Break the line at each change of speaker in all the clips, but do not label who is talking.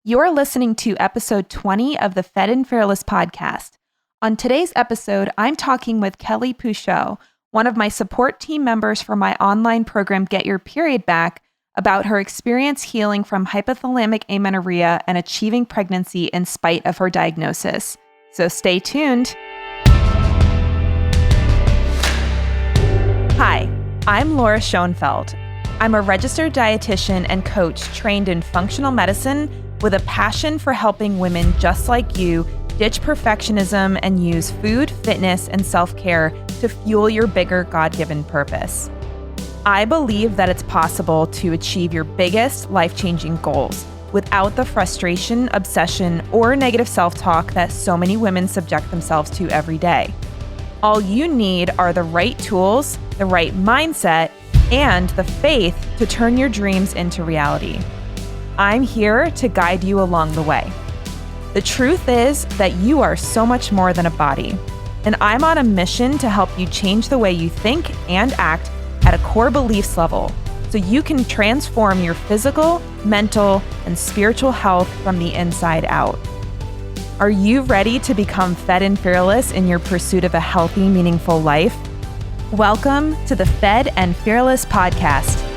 You're listening to episode 20 of the Fed and Fearless podcast. On today's episode, I'm talking with Kelly Pourciau, one of my support team members for my online program Get Your Period Back, about her experience healing from hypothalamic amenorrhea and achieving pregnancy in spite of her diagnosis. So stay tuned. Hi, I'm Laura Schoenfeld. I'm a registered dietitian and coach trained in functional medicine with a passion for helping women just like you ditch perfectionism and use food, fitness, and self-care to fuel your bigger God-given purpose. I believe that it's possible to achieve your biggest life-changing goals without the frustration, obsession, or negative self-talk that so many women subject themselves to every day. All you need are the right tools, the right mindset, and the faith to turn your dreams into reality. I'm here to guide you along the way. The truth is that you are so much more than a body, and I'm on a mission to help you change the way you think and act at a core beliefs level so you can transform your physical, mental, and spiritual health from the inside out. Are you ready to become fed and fearless in your pursuit of a healthy, meaningful life? Welcome to the Fed and Fearless podcast.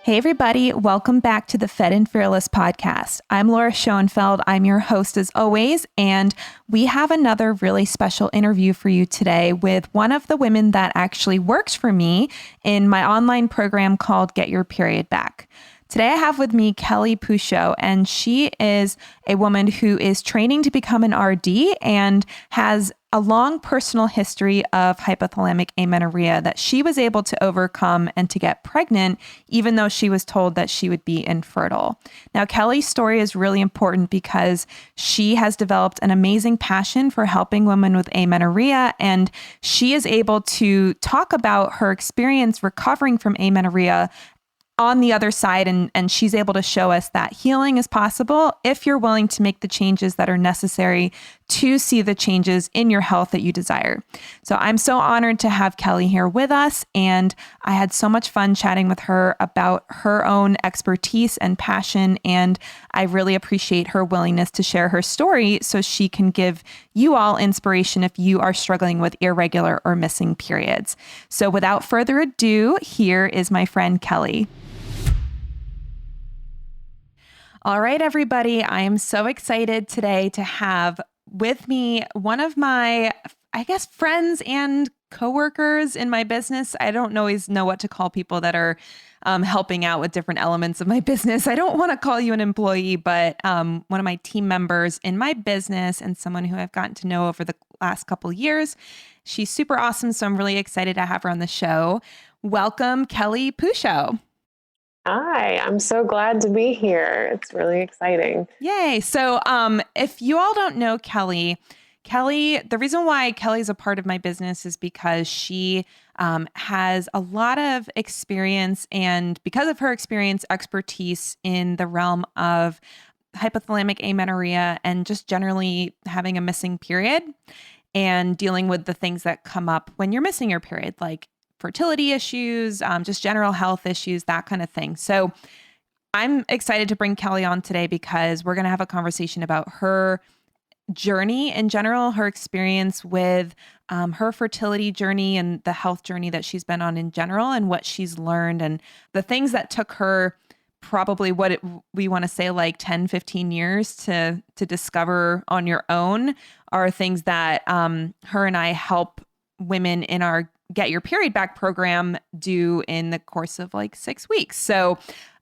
Hey everybody, welcome back to the Fed and Fearless podcast. I'm Laura Schoenfeld. I'm your host as always, and we have another really special interview for you today with one of the women that actually works for me in my online program called Get Your Period Back. Today I have with me Kelly Pourciau, and she is a woman who is training to become an RD and has a long personal history of hypothalamic amenorrhea that she was able to overcome and to get pregnant, even though she was told that she would be infertile. Now, Kelly's story is really important because she has developed an amazing passion for helping women with amenorrhea, and she is able to talk about her experience recovering from amenorrhea on the other side, and she's able to show us that healing is possible if you're willing to make the changes that are necessary to see the changes in your health that you desire. So I'm so honored to have Kelly here with us, and I had so much fun chatting with her about her own expertise and passion, and I really appreciate her willingness to share her story so she can give you all inspiration if you are struggling with irregular or missing periods. So without further ado, here is my friend Kelly. All right, everybody, I am so excited today to have with me one of my, friends and coworkers in my business. I don't always know what to call people that are helping out with different elements of my business. I don't want to call you an employee, but one of my team members in my business and someone who I've gotten to know over the last couple of years. She's super awesome, so I'm really excited to have her on the show. Welcome, Kelly Pourciau.
Hi, I'm so glad to be here. It's really exciting.
Yay. So if you all don't know Kelly, the reason why Kelly's a part of my business is because she has a lot of experience, and because of her experience, expertise in the realm of hypothalamic amenorrhea and just generally having a missing period and dealing with the things that come up when you're missing your period, like fertility issues, just general health issues, that kind of thing. So I'm excited to bring Kelly on today because we're going to have a conversation about her journey in general, her experience with her fertility journey and the health journey that she's been on in general, and what she's learned, and the things that took her probably we want to say like 10, 15 years to discover on your own are things that her and I help women in our Get Your Period Back program do in the course of like 6 weeks. So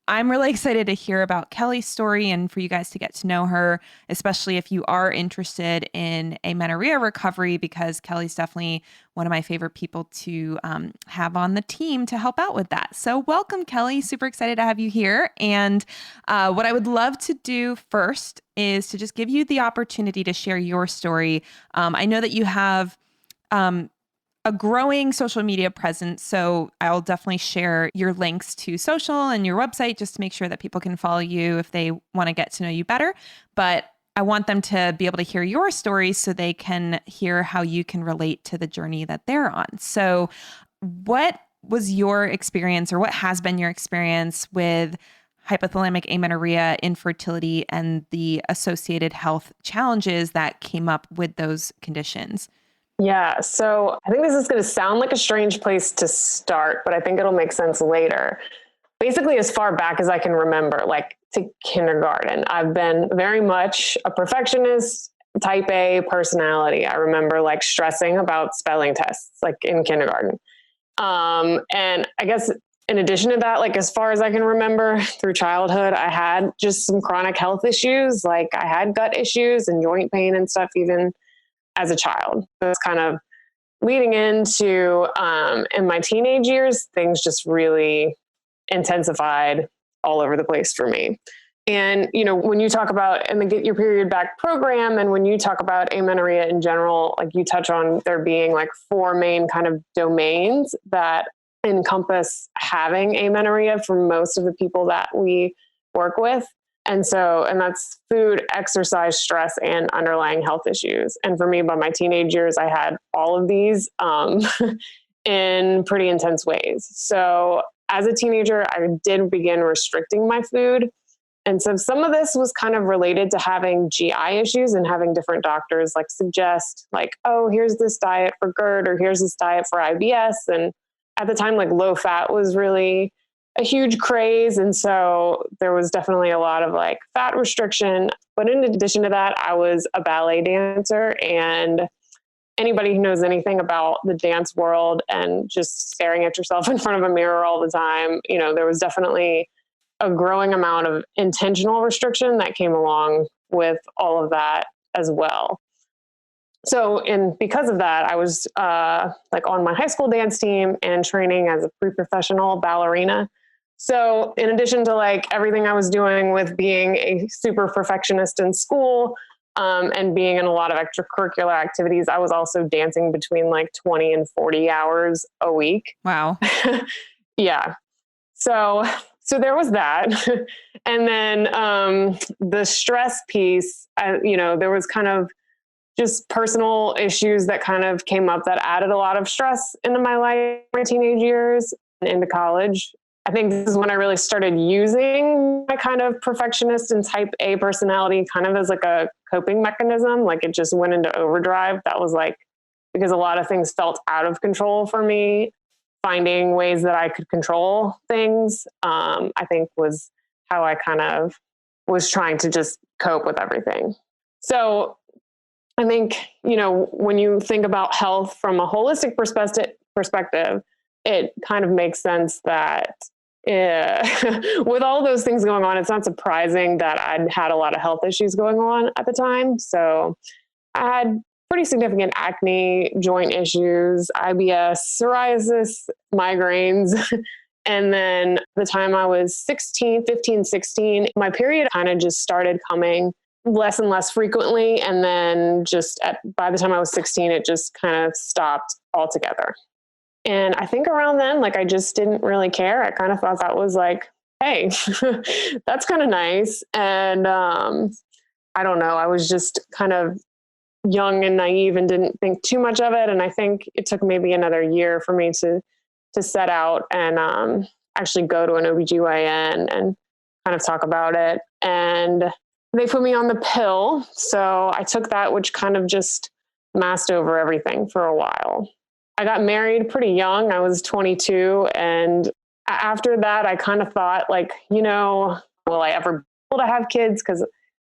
I'm really excited to hear about Kelly's story and for you guys to get to know her, especially if you are interested in amenorrhea recovery, because Kelly's definitely one of my favorite people to have on the team to help out with that. So welcome, Kelly. Super excited to have you here. And what I would love to do first is to just give you the opportunity to share your story. I know that you have a growing social media presence. So I'll definitely share your links to social and your website just to make sure that people can follow you if they want to get to know you better. But I want them to be able to hear your story so they can hear how you can relate to the journey that they're on. So what was your experience, or what has been your experience with hypothalamic amenorrhea, infertility, and the associated health challenges that came up with those conditions?
Yeah. So I think this is going to sound like a strange place to start, but I think it'll make sense later. Basically, as far back as I can remember, like to kindergarten, I've been very much a perfectionist, type A personality. I remember like stressing about spelling tests, like in kindergarten. And I guess in addition to that, like as far as I can remember through childhood, I had just some chronic health issues. Like I had gut issues and joint pain and stuff, even as a child. So it's kind of leading into, in my teenage years, things just really intensified all over the place for me. And, you know, when you talk about in the Get Your Period Back program, and when you talk about amenorrhea in general, like you touch on there being like 4 main kind of domains that encompass having amenorrhea for most of the people that we work with. And that's food, exercise, stress, and underlying health issues. And for me, by my teenage years, I had all of these in pretty intense ways. So as a teenager, I did begin restricting my food. And so some of this was kind of related to having GI issues and having different doctors like suggest like, oh, here's this diet for GERD, or here's this diet for IBS. And at the time, like low fat was really a huge craze. And so there was definitely a lot of like fat restriction. But in addition to that, I was a ballet dancer, and anybody who knows anything about the dance world and just staring at yourself in front of a mirror all the time, you know, there was definitely a growing amount of intentional restriction that came along with all of that as well. So, and because of that, I was like on my high school dance team and training as a pre-professional ballerina. So in addition to like everything I was doing with being a super perfectionist in school, and being in a lot of extracurricular activities, I was also dancing between like 20 and 40 hours a week.
Wow.
Yeah. So there was that. And then the stress piece, there was kind of just personal issues that kind of came up that added a lot of stress into my life, my teenage years and into college. I think this is when I really started using my kind of perfectionist and type A personality kind of as like a coping mechanism. Like it just went into overdrive. That was like, because a lot of things felt out of control for me. Finding ways that I could control things, I think was how I kind of was trying to just cope with everything. So I think, when you think about health from a holistic perspective, it kind of makes sense that with all those things going on, it's not surprising that I'd had a lot of health issues going on at the time. So I had pretty significant acne, joint issues, IBS, psoriasis, migraines. And then the time I was 16, my period kind of just started coming less and less frequently. And then by the time I was 16, it just kind of stopped altogether. And I think around then, like, I just didn't really care. I kind of thought that was like, hey, that's kind of nice. And I don't know, I was just kind of young and naive and didn't think too much of it. And I think it took maybe another year for me to set out and actually go to an OBGYN and kind of talk about it. And they put me on the pill. So I took that, which kind of just masked over everything for a while. I got married pretty young. I was 22. And after that, I kind of thought like, will I ever be able to have kids? Because,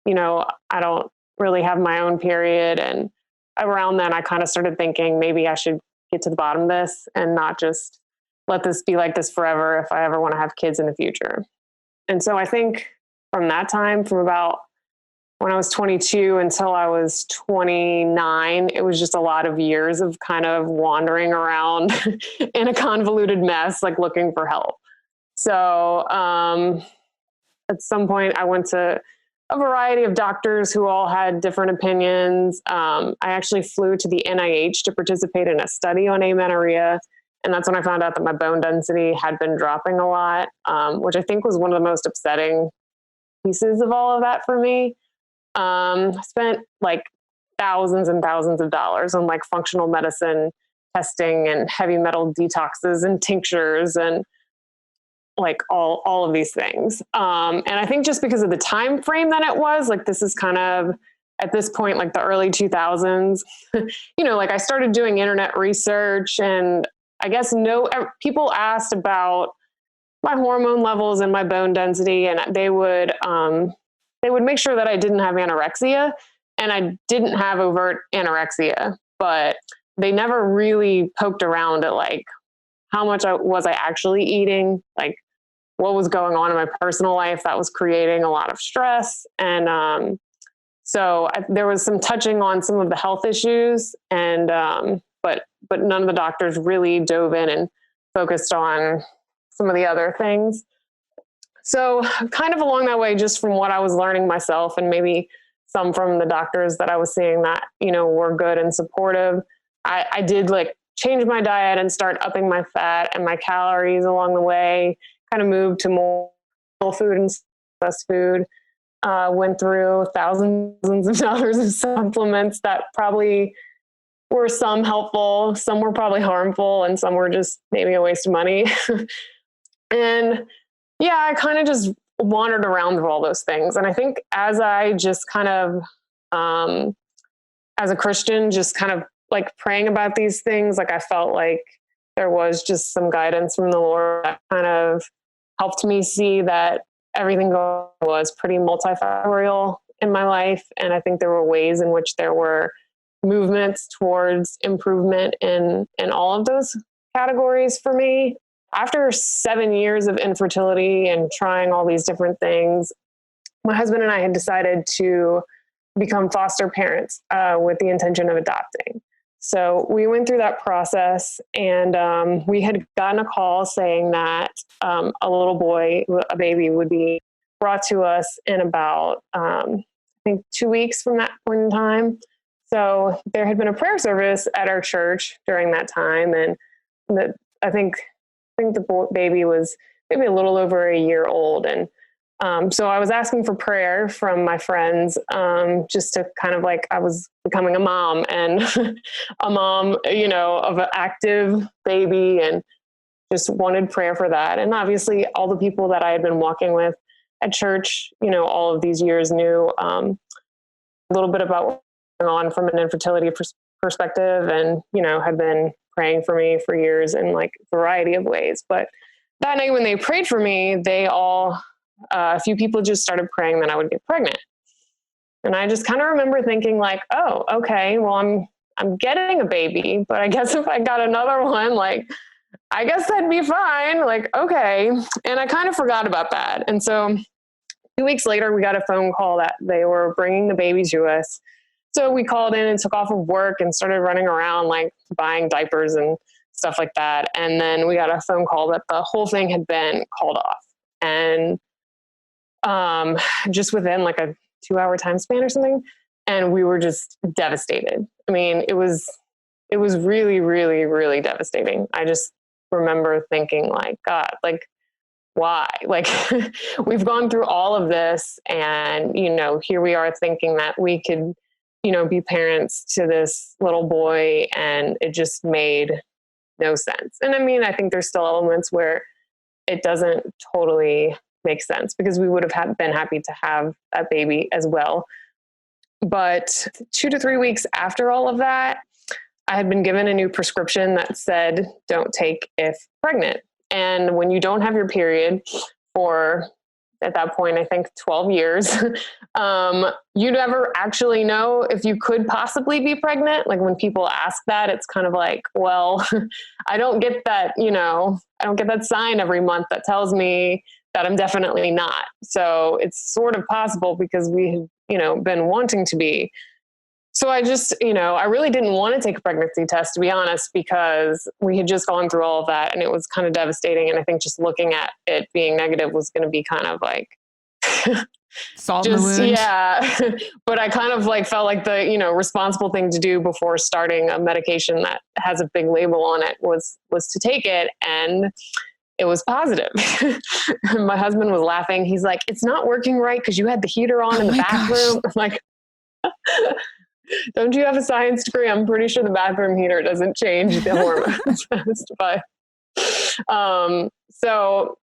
I don't really have my own period. And around then, I kind of started thinking maybe I should get to the bottom of this and not just let this be like this forever if I ever want to have kids in the future. And so I think from that time, from about when I was 22 until I was 29, it was just a lot of years of kind of wandering around in a convoluted mess, like looking for help. So at some point I went to a variety of doctors who all had different opinions. I actually flew to the NIH to participate in a study on amenorrhea. And that's when I found out that my bone density had been dropping a lot, which I think was one of the most upsetting pieces of all of that for me. I spent like thousands and thousands of dollars on like functional medicine testing and heavy metal detoxes and tinctures and like all of these things. And I think just because of the time frame that it was, like, this is kind of at this point, like the early 2000s, like I started doing internet research, and I guess people asked about my hormone levels and my bone density, and they would make sure that I didn't have anorexia, and I didn't have overt anorexia, but they never really poked around at like how much was I actually eating, like what was going on in my personal life that was creating a lot of stress. And there was some touching on some of the health issues, and but none of the doctors really dove in and focused on some of the other things. So kind of along that way, just from what I was learning myself, and maybe some from the doctors that I was seeing that, were good and supportive, I did like change my diet and start upping my fat and my calories along the way, kind of moved to more whole food and less food, went through thousands of dollars of supplements that probably were some helpful, some were probably harmful, and some were just maybe a waste of money. And yeah, I kind of just wandered around with all those things. And I think as I just kind of, as a Christian, just kind of like praying about these things, like I felt like there was just some guidance from the Lord that kind of helped me see that everything was pretty multifactorial in my life. And I think there were ways in which there were movements towards improvement in all of those categories for me. After 7 years of infertility and trying all these different things, my husband and I had decided to become foster parents with the intention of adopting. So we went through that process, and we had gotten a call saying that a little boy, a baby, would be brought to us in about, I think, 2 weeks from that point in time. So there had been a prayer service at our church during that time, and I think the baby was maybe a little over a year old. And so I was asking for prayer from my friends, just to kind of like, I was becoming a mom, and a mom, of an active baby, and just wanted prayer for that. And obviously all the people that I had been walking with at church, all of these years knew a little bit about what's going on from an infertility perspective, and, had been praying for me for years in like a variety of ways. But that night when they prayed for me, a few people just started praying that I would get pregnant. And I just kind of remember thinking like, oh, okay, well, I'm getting a baby, but I guess if I got another one, like, I guess that'd be fine. Like, okay. And I kind of forgot about that. And so 2 weeks later, we got a phone call that they were bringing the baby to us. So we called in and took off of work and started running around, like buying diapers and stuff like that. And then we got a phone call that the whole thing had been called off. And just within like a 2-hour time span or something. And we were just devastated. I mean, it was really, really, really devastating. I just remember thinking like, God, like, why? Like, we've gone through all of this, and, here we are thinking that we could, be parents to this little boy, and it just made no sense. And I mean, I think there's still elements where it doesn't totally make sense, because we would have been happy to have that baby as well. But 2 to 3 weeks after all of that, I had been given a new prescription that said, don't take if pregnant. And when you don't have your period for, at that point, I think 12 years, you never actually know if you could possibly be pregnant. Like when people ask that, it's kind of like, well, I don't get that, I don't get that sign every month that tells me that I'm definitely not. So it's sort of possible because we have, been wanting to be. So I just, I really didn't want to take a pregnancy test, to be honest, because we had just gone through all of that, and it was kind of devastating. And I think just looking at it being negative was going to be kind of like,
solve the wound.
Yeah. But I kind of like felt like the, responsible thing to do before starting a medication that has a big label on it was to take it. And it was positive. My husband was laughing. He's like, it's not working right because you had the heater on in the bathroom. I'm like, Don't you have a science degree? I'm pretty sure the bathroom heater doesn't change the hormones. But so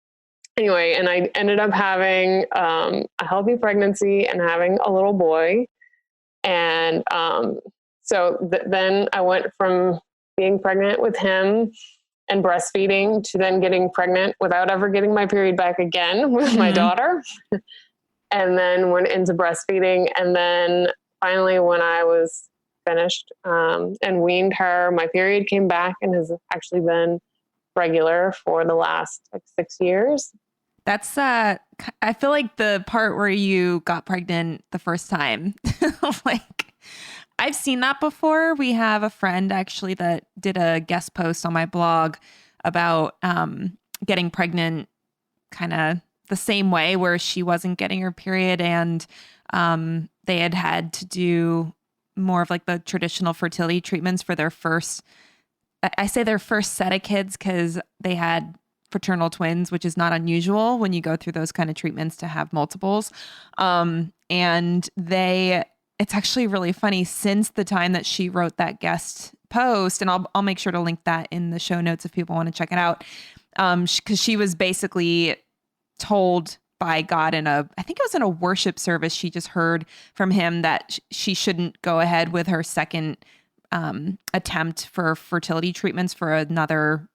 anyway, and I ended up having a healthy pregnancy and having a little boy. And then I went from being pregnant with him and breastfeeding to then getting pregnant without ever getting my period back again with my daughter. And then went into breastfeeding. And then finally, when I was finished and weaned her, my period came back and has actually been regular for the last 6 years.
That's I feel like the part where you got pregnant the first time, like I've seen that before. We have a friend actually that did a guest post on my blog about getting pregnant kind of the same way, where she wasn't getting her period, and they had to do more of like the traditional fertility treatments for their first, I say their first set of kids, because they had fraternal twins, which is not unusual when you go through those kind of treatments to have multiples. And it's actually really funny, since the time that she wrote that guest post, and I'll make sure to link that in the show notes if people want to check it out. Because she was basically told by God I think it was in a worship service, she just heard from him that she shouldn't go ahead with her second attempt for fertility treatments for another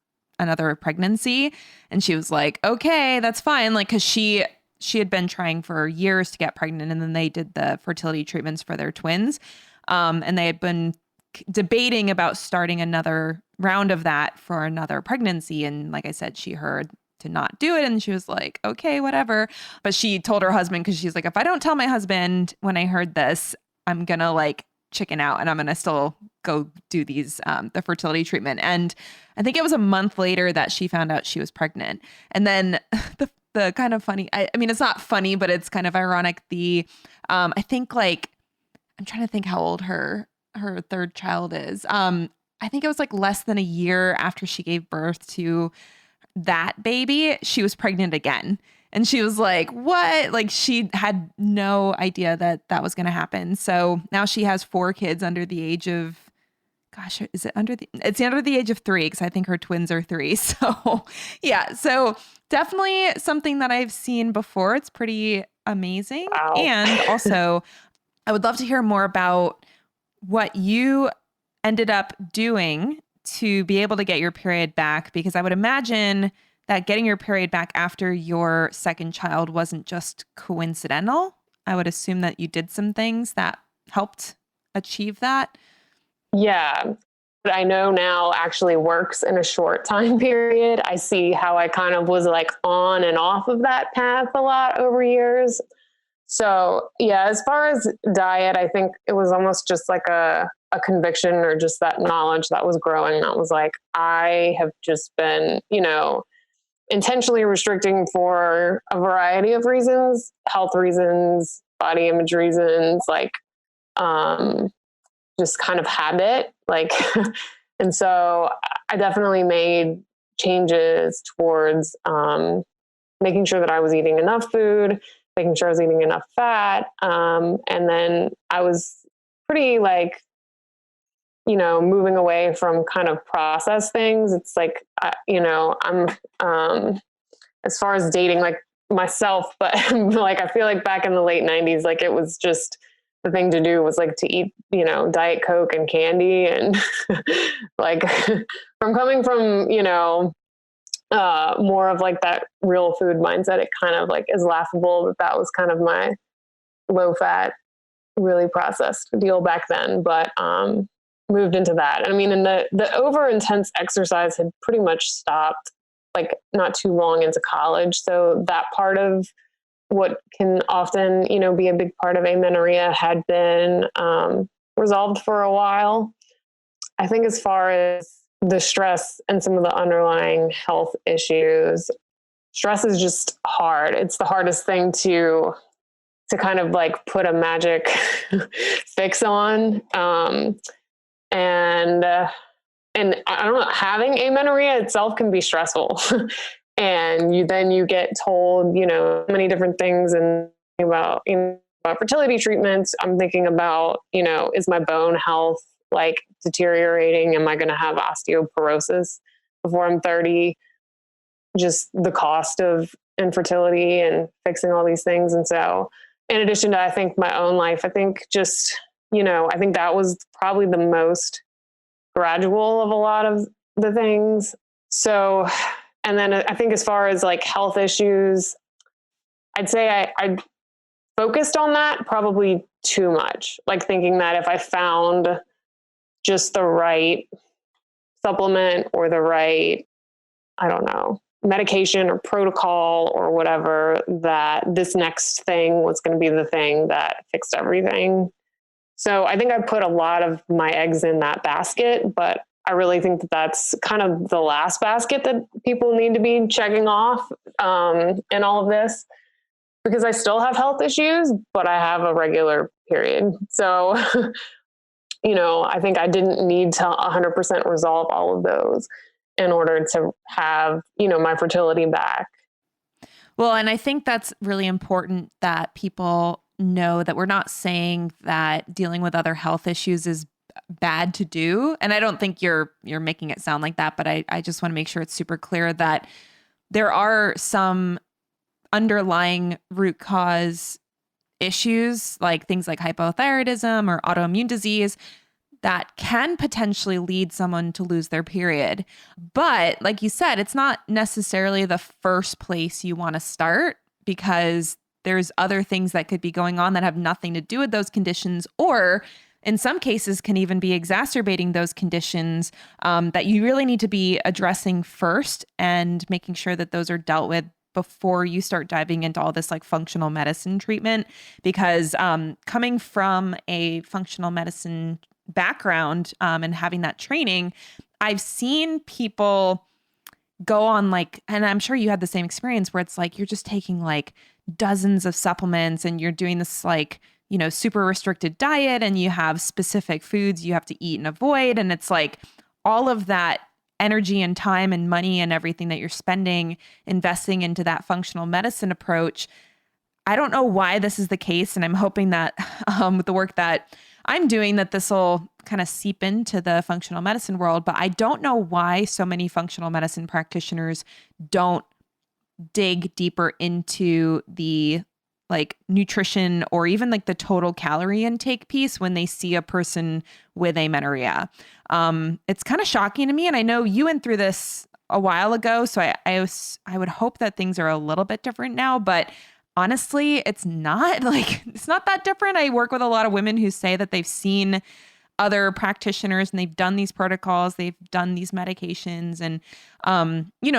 pregnancy. And she was like, okay, that's fine. Like, cause she had been trying for years to get pregnant, and then they did the fertility treatments for their twins. And they had been debating about starting another round of that for another pregnancy. And like I said, she heard to not do it. And she was like, okay, whatever. But she told her husband, because she's like, if I don't tell my husband when I heard this, I'm going to like chicken out, and I'm going to still go do these, the fertility treatment. And I think it was a month later that she found out she was pregnant. And then the kind of funny, I mean, it's not funny, but it's kind of ironic. I think like, I'm trying to think how old her third child is. I think it was like less than a year after she gave birth to that baby, she was pregnant again. And she was like, what? Like, she had no idea that was going to happen. So now she has 4 kids under the age of, gosh, is it it's under the age of 3, because I think her twins are 3. So yeah, so definitely something that I've seen before. It's pretty amazing.
Wow.
And also, I would love to hear more about what you ended up doing to be able to get your period back, because I would imagine that getting your period back after your second child wasn't just coincidental. I would assume that you did some things that helped achieve that.
Yeah. But I know now actually works in a short time period. I see how I kind of was like on and off of that path a lot over years. So yeah, as far as diet, I think it was almost just like a conviction, or just that knowledge that was growing. That was like, I have just been, intentionally restricting for a variety of reasons, health reasons, body image reasons, like, just kind of habit, like, and so I definitely made changes towards, making sure that I was eating enough food, making sure I was eating enough fat. And then I was pretty like, moving away from kind of processed things. It's like, I'm, as far as dating, like myself, but like, I feel like back in the late 90s, like it was just the thing to do was like to eat, Diet Coke and candy. And like from coming from, more of like that real food mindset, it kind of like is laughable that was kind of my low fat, really processed deal back then. But, moved into that. I mean, and the over intense exercise had pretty much stopped like not too long into college. So that part of what can often, be a big part of amenorrhea had been resolved for a while. I think as far as the stress and some of the underlying health issues, stress is just hard. It's the hardest thing to kind of like put a magic fix on. And I don't know, having amenorrhea itself can be stressful. And you get told, many different things and about, about fertility treatments. I'm thinking about, is my bone health like deteriorating? Am I going to have osteoporosis before I'm 30? Just the cost of infertility and fixing all these things. And so in addition to, I think, my own life, I think just, I think that was probably the most gradual of a lot of the things. So, and then I think as far as like health issues, I'd say I focused on that probably too much, like thinking that if I found just the right supplement or the right, I don't know, medication or protocol or whatever, that this next thing was going to be the thing that fixed everything. So I think I put a lot of my eggs in that basket, but I really think that that's kind of the last basket that people need to be checking off in all of this, because I still have health issues, but I have a regular period. So, I think I didn't need to 100% resolve all of those in order to have, my fertility back.
Well, and I think that's really important that people know that we're not saying that dealing with other health issues is bad to do. And I don't think you're making it sound like that, but I just want to make sure it's super clear that there are some underlying root cause issues, like things like hypothyroidism or autoimmune disease, that can potentially lead someone to lose their period. But like you said, it's not necessarily the first place you want to start, because there's other things that could be going on that have nothing to do with those conditions, or in some cases can even be exacerbating those conditions, that you really need to be addressing first and making sure that those are dealt with before you start diving into all this like functional medicine treatment. Because coming from a functional medicine background and having that training, I've seen people go on like, and I'm sure you had the same experience, where it's like you're just taking like dozens of supplements and you're doing this like, super restricted diet, and you have specific foods you have to eat and avoid. And it's like all of that energy and time and money and everything that you're spending investing into that functional medicine approach. I don't know why this is the case. And I'm hoping that with the work that I'm doing, that this will kind of seep into the functional medicine world. But I don't know why so many functional medicine practitioners don't dig deeper into the like nutrition or even like the total calorie intake piece when they see a person with amenorrhea. It's kind of shocking to me. And I know you went through this a while ago, so I would hope that things are a little bit different now, but honestly, it's not that different. I work with a lot of women who say that they've seen other practitioners and they've done these protocols, they've done these medications, and,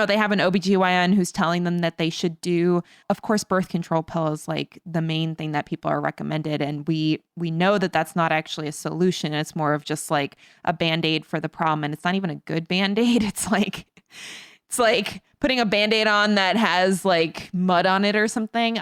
they have an OBGYN who's telling them that they should do, of course, birth control pills, like the main thing that people are recommended. And we know that that's not actually a solution. It's more of just like a Band-Aid for the problem. And it's not even a good Band-Aid. It's like putting a Band-Aid on that has like mud on it or something.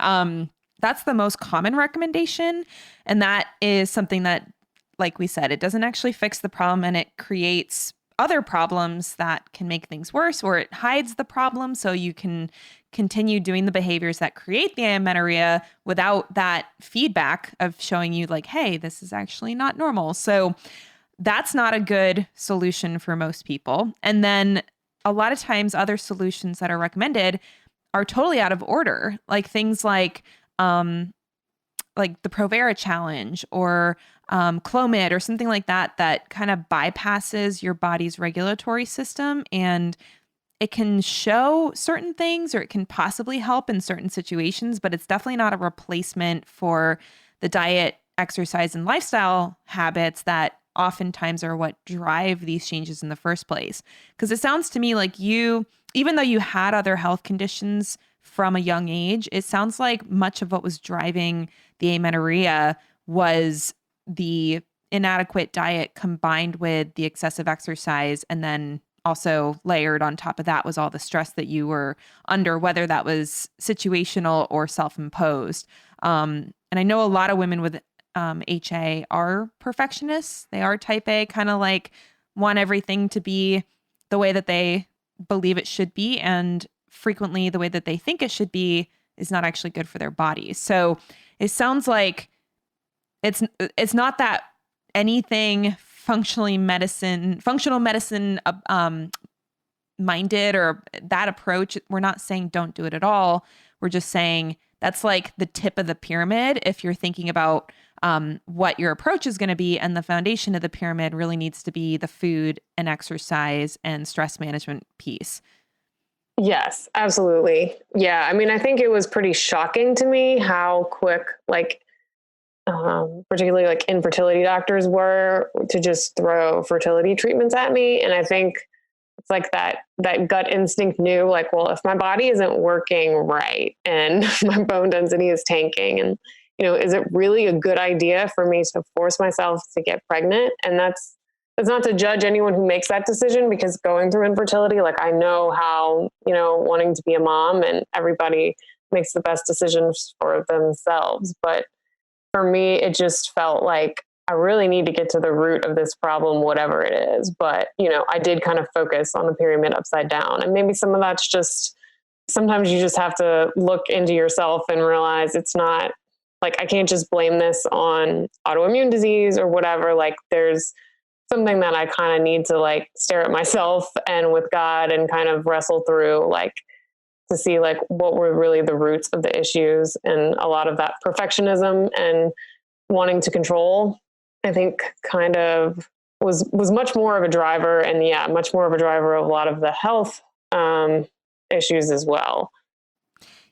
That's the most common recommendation. And that is something that, like we said, it doesn't actually fix the problem, and it creates other problems that can make things worse, or it hides the problem so you can continue doing the behaviors that create the amenorrhea without that feedback of showing you like, hey, this is actually not normal. So that's not a good solution for most people. And then a lot of times other solutions that are recommended are totally out of order, like things like the Provera challenge or Clomid or something like that, that kind of bypasses your body's regulatory system, and it can show certain things or it can possibly help in certain situations, but it's definitely not a replacement for the diet, exercise, and lifestyle habits that oftentimes are what drive these changes in the first place. Because it sounds to me like you, even though you had other health conditions from a young age, it sounds like much of what was driving the amenorrhea was the inadequate diet combined with the excessive exercise, and then also layered on top of that was all the stress that you were under, whether that was situational or self-imposed. And I know a lot of women with HA are perfectionists. They are type A, kind of like want everything to be the way that they believe it should be. And frequently the way that they think it should be is not actually good for their bodies. So it sounds like it's not that anything functional medicine minded or that approach. We're not saying don't do it at all. We're just saying that's like the tip of the pyramid if you're thinking about what your approach is going to be. And the foundation of the pyramid really needs to be the food and exercise and stress management piece.
Yes, absolutely. Yeah. I mean, I think it was pretty shocking to me how quick, like, particularly like infertility doctors were to just throw fertility treatments at me. And I think it's like that gut instinct knew, like, well, if my body isn't working right and my bone density is tanking, and, is it really a good idea for me to force myself to get pregnant? And that's not to judge anyone who makes that decision, because going through infertility, like, I know how, wanting to be a mom, and everybody makes the best decisions for themselves. But for me, it just felt like I really need to get to the root of this problem, whatever it is. But, I did kind of focus on the pyramid upside down. And maybe some of that's just, sometimes you just have to look into yourself and realize it's not like, I can't just blame this on autoimmune disease or whatever. Like, there's something that I kind of need to like stare at myself and with God and kind of wrestle through, like, to see like what were really the roots of the issues. And a lot of that perfectionism and wanting to control, I think, kind of was much more of a driver, and much more of a driver of a lot of the health issues as well.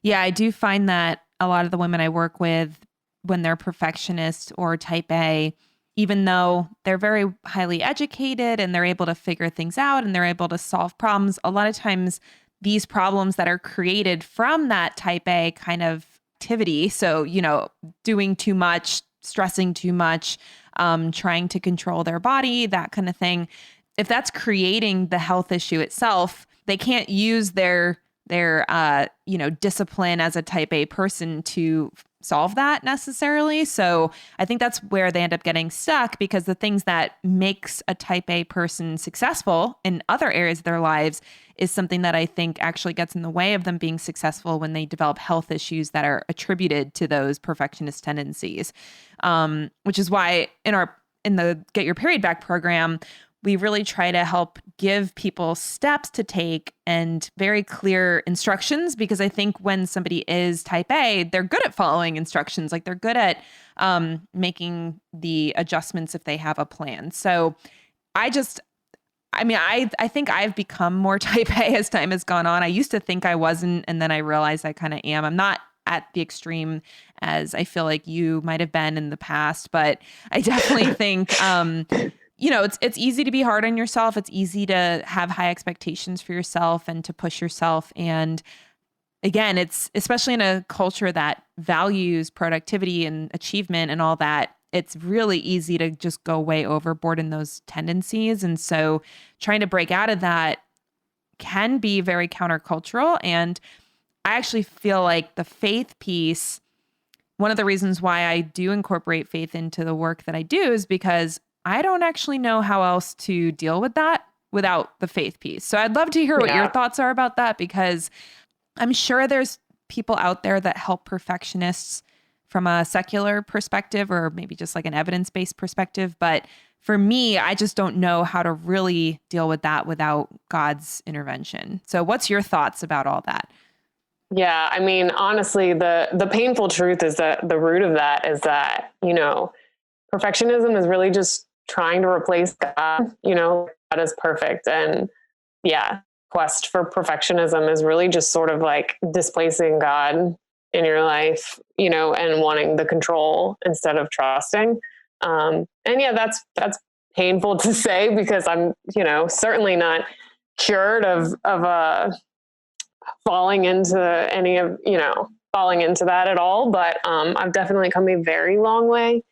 Yeah, I do find that a lot of the women I work with, when they're perfectionists or type A, even though they're very highly educated and they're able to figure things out and they're able to solve problems, a lot of times these problems that are created from that type A kind of activity, so, doing too much, stressing too much, trying to control their body, that kind of thing, if that's creating the health issue itself, they can't use their discipline as a type A person to solve that necessarily. So I think that's where they end up getting stuck, because the things that makes a type A person successful in other areas of their lives is something that I think actually gets in the way of them being successful when they develop health issues that are attributed to those perfectionist tendencies. Which is why in the Get Your Period Back program, we really try to help give people steps to take and very clear instructions, because I think when somebody is type A, they're good at following instructions. Like, they're good at making the adjustments if they have a plan. So I think I've become more type A as time has gone on. I used to think I wasn't, and then I realized I kind of am. I'm not at the extreme as I feel like you might have been in the past, but I definitely think it's easy to be hard on yourself. It's easy to have high expectations for yourself and to push yourself. And again, it's especially in a culture that values productivity and achievement and all that, it's really easy to just go way overboard in those tendencies. And so trying to break out of that can be very countercultural. And I actually feel like the faith piece, one of the reasons why I do incorporate faith into the work that I do is because I don't actually know how else to deal with that without the faith piece. So I'd love to hear what your thoughts are about that, because I'm sure there's people out there that help perfectionists from a secular perspective, or maybe just like an evidence-based perspective. But for me, I just don't know how to really deal with that without God's intervention. So what's your thoughts about all that?
Yeah. I mean, honestly, the painful truth is that the root of that is that, perfectionism is really just trying to replace God. God is perfect. And quest for perfectionism is really just sort of like displacing God in your life, and wanting the control instead of trusting. That's painful to say, because I'm, certainly not cured of falling into that at all. But I've definitely come a very long way.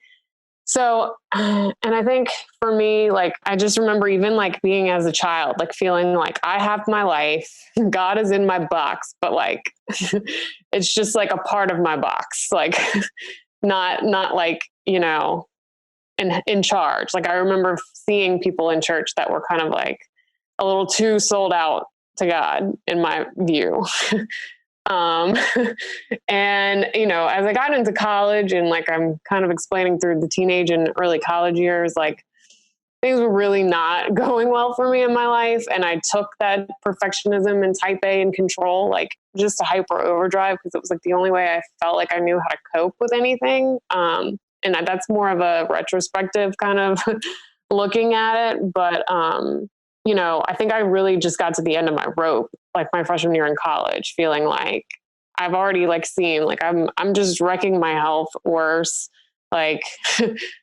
So, and I think for me, like, I just remember even like being as a child, like feeling like I have my life, God is in my box, but like, it's just like a part of my box, like not like, in charge. Like, I remember seeing people in church that were kind of like a little too sold out to God in my view. Um, and, you know, as I got into college and like I'm kind of explaining through the teenage and early college years, like things were really not going well for me in my life. And I took that perfectionism and type A and control, like just to hyper overdrive, because it was like the only way I felt like I knew how to cope with anything. And that's more of a retrospective kind of looking at it. But, you know, I think I really just got to the end of my rope, like my freshman year in college, feeling like I've already like seen, like I'm just wrecking my health worse. Like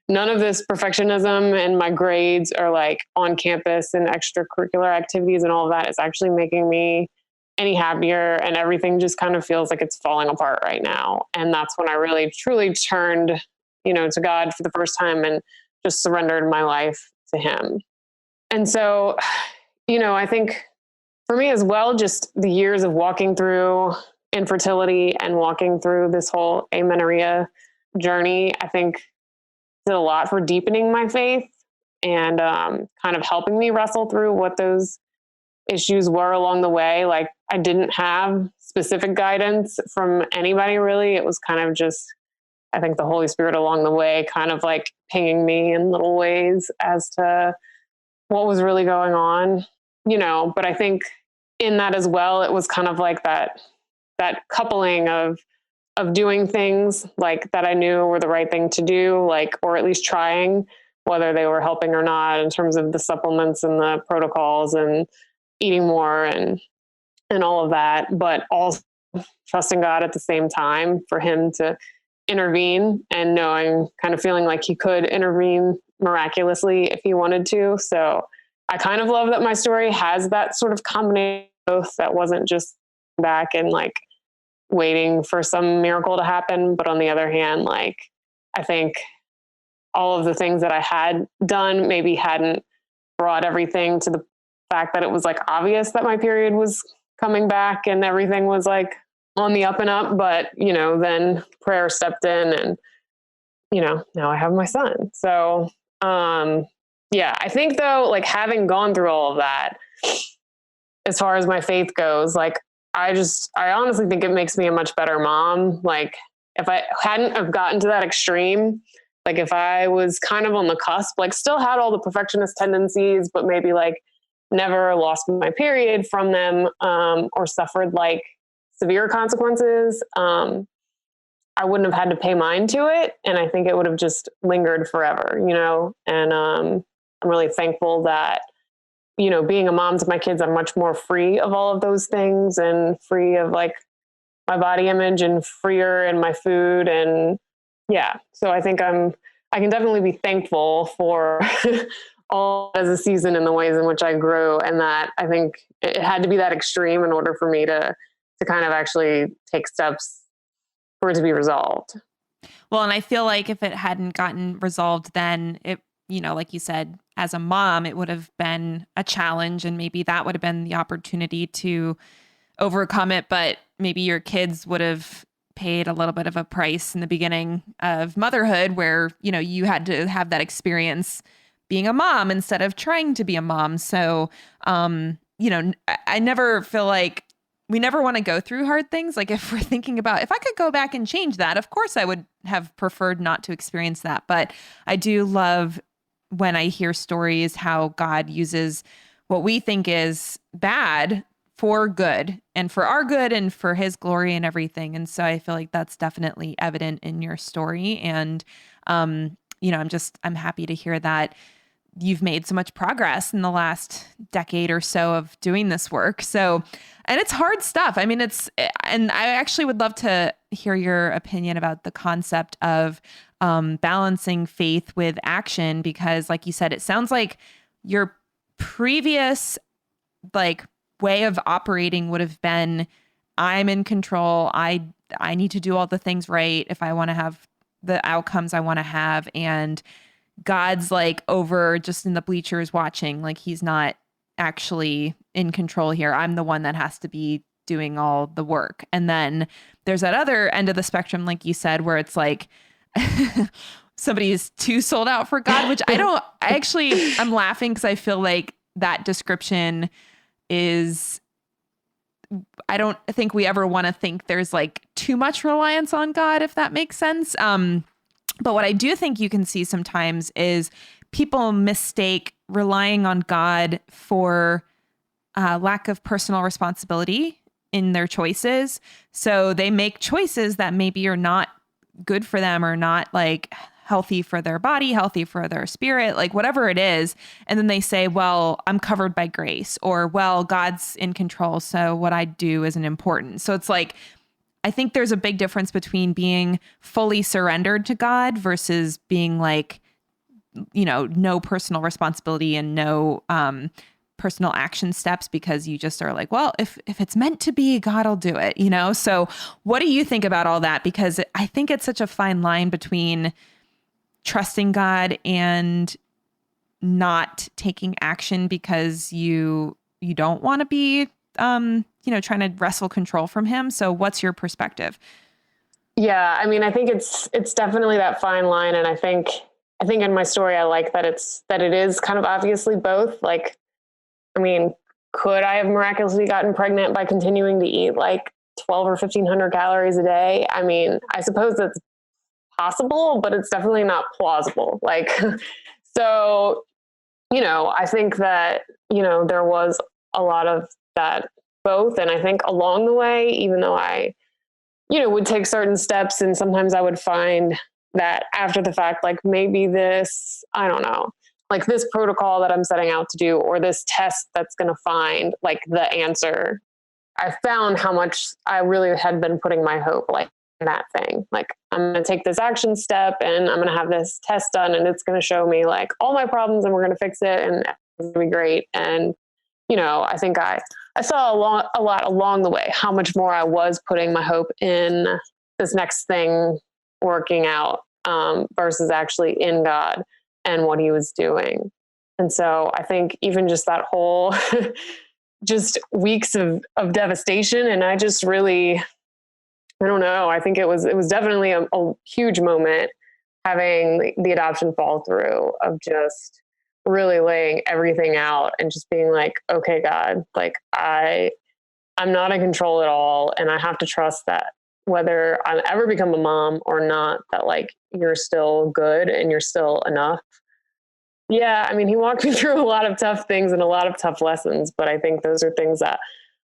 none of this perfectionism and my grades are like on campus and extracurricular activities and all of that is actually making me any happier. And everything just kind of feels like it's falling apart right now. And that's when I really truly turned, you know, to God for the first time and just surrendered my life to him. And so, you know, I think for me as well, just the years of walking through infertility and walking through this whole amenorrhea journey, I think did a lot for deepening my faith and kind of helping me wrestle through what those issues were along the way. Like I didn't have specific guidance from anybody really. It was kind of just, I think the Holy Spirit along the way kind of like pinging me in little ways as to what was really going on, you know. But I think in that as well, it was kind of like that coupling of doing things like that I knew were the right thing to do, like, or at least trying, whether they were helping or not in terms of the supplements and the protocols and eating more and all of that, but also trusting God at the same time for him to intervene and knowing, kind of feeling like he could intervene miraculously if he wanted to. So I kind of love that my story has that sort of combination of both, that wasn't just back and like waiting for some miracle to happen. But on the other hand, like, I think all of the things that I had done maybe hadn't brought everything to the fact that it was like obvious that my period was coming back and everything was like on the up and up. But, you know, then prayer stepped in and, you know, now I have my son. So, yeah, I think though, like having gone through all of that, as far as my faith goes, like, I honestly think it makes me a much better mom. Like if I hadn't have gotten to that extreme, like if I was kind of on the cusp, like still had all the perfectionist tendencies, but maybe like never lost my period from them, or suffered like severe consequences, I wouldn't have had to pay mind to it. And I think it would have just lingered forever, you know? And I'm really thankful that, you know, being a mom to my kids, I'm much more free of all of those things and free of like my body image and freer in my food. And yeah, so I think I can definitely be thankful for all as a season in the ways in which I grew. And that I think it had to be that extreme in order for me to kind of actually take steps for it to be resolved.
Well, and I feel like if it hadn't gotten resolved, then it, you know, like you said, as a mom, it would have been a challenge and maybe that would have been the opportunity to overcome it. But maybe your kids would have paid a little bit of a price in the beginning of motherhood where, you know, you had to have that experience being a mom instead of trying to be a mom. So, you know, I never feel like we never want to go through hard things. Like if we're thinking about, if I could go back and change that, of course I would have preferred not to experience that. But I do love when I hear stories how God uses what we think is bad for good and for our good and for his glory and everything. And so I feel like that's definitely evident in your story. And, you know, I'm happy to hear that you've made so much progress in the last decade or so of doing this work. So, and it's hard stuff. I mean, and I actually would love to hear your opinion about the concept of balancing faith with action, because like you said, it sounds like your previous like way of operating would have been, I'm in control. I need to do all the things right if I want to have the outcomes I want to have. And God's like over just in the bleachers watching, like he's not actually in control here. I'm the one that has to be doing all the work. And then there's that other end of the spectrum, like you said, where it's like somebody is too sold out for God, which I'm laughing because I feel like that description is I don't think we ever want to think there's like too much reliance on God, if that makes sense. But what I do think you can see sometimes is people mistake relying on God for lack of personal responsibility in their choices. So they make choices that maybe are not good for them or not like healthy for their body, healthy for their spirit, like whatever it is. And then they say, well, I'm covered by grace, or, well, God's in control, so what I do isn't important. So it's like, I think there's a big difference between being fully surrendered to God versus being like, you know, no personal responsibility and no personal action steps, because you just are like, well, if it's meant to be, God will do it, you know? So what do you think about all that? Because I think it's such a fine line between trusting God and not taking action because you don't want to be, trying to wrestle control from him. So what's your perspective?
Yeah. I mean, I think it's definitely that fine line. And I think in my story, I like that it is kind of obviously both. Like, I mean, could I have miraculously gotten pregnant by continuing to eat like 12 or 1,500 calories a day? I mean, I suppose that's possible, but it's definitely not plausible. Like, so, I think that, there was a lot of that both. And I think along the way, even though I, would take certain steps, and sometimes I would find that after the fact, like maybe this, I don't know, like this protocol that I'm setting out to do, or this test that's going to find like the answer. I found how much I really had been putting my hope like in that thing. Like, I'm going to take this action step and I'm going to have this test done, and it's going to show me like all my problems, and we're going to fix it, and it's going to be great. And, I think I saw a lot along the way how much more I was putting my hope in this next thing working out versus actually in God and what he was doing. And so I think even just that whole just weeks of devastation, and I just really, I don't know, I think it was definitely a huge moment having the adoption fall through, of just really laying everything out and just being like, okay, God, like I'm not in control at all. And I have to trust that whether I ever become a mom or not, that like you're still good and you're still enough. Yeah. I mean, he walked me through a lot of tough things and a lot of tough lessons, but I think those are things that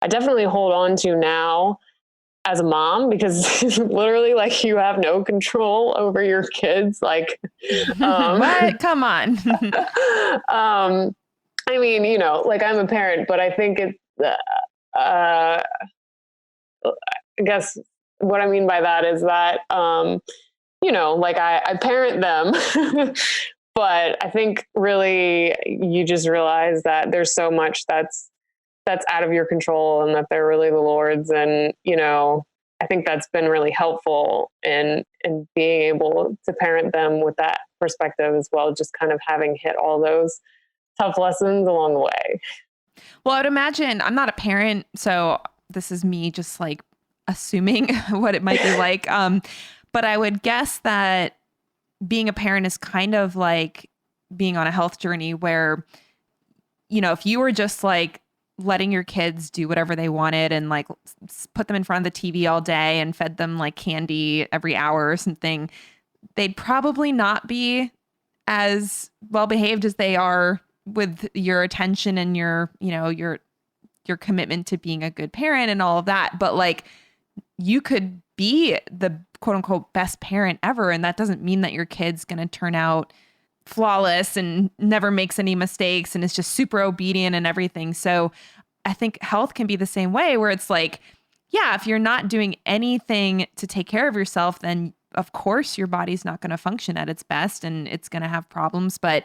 I definitely hold on to now as a mom, because literally like you have no control over your kids. Like,
What? Come on.
I mean, like I'm a parent, but I think I guess what I mean by that is that, like I parent them, but I think really you just realize that there's so much that's out of your control, and that they're really the Lord's. And, I think that's been really helpful in being able to parent them with that perspective as well, just kind of having hit all those tough lessons along the way.
Well, I would imagine, I'm not a parent, so this is me just like assuming what it might be like. But I would guess that being a parent is kind of like being on a health journey where, if you were just like letting your kids do whatever they wanted and like put them in front of the TV all day and fed them like candy every hour or something, they'd probably not be as well behaved as they are with your attention and your commitment to being a good parent and all of that. But like, you could be the quote unquote best parent ever, and that doesn't mean that your kid's going to turn out flawless and never makes any mistakes and is just super obedient and everything. So I think health can be the same way, where it's like, yeah, if you're not doing anything to take care of yourself, then of course your body's not going to function at its best and it's going to have problems. But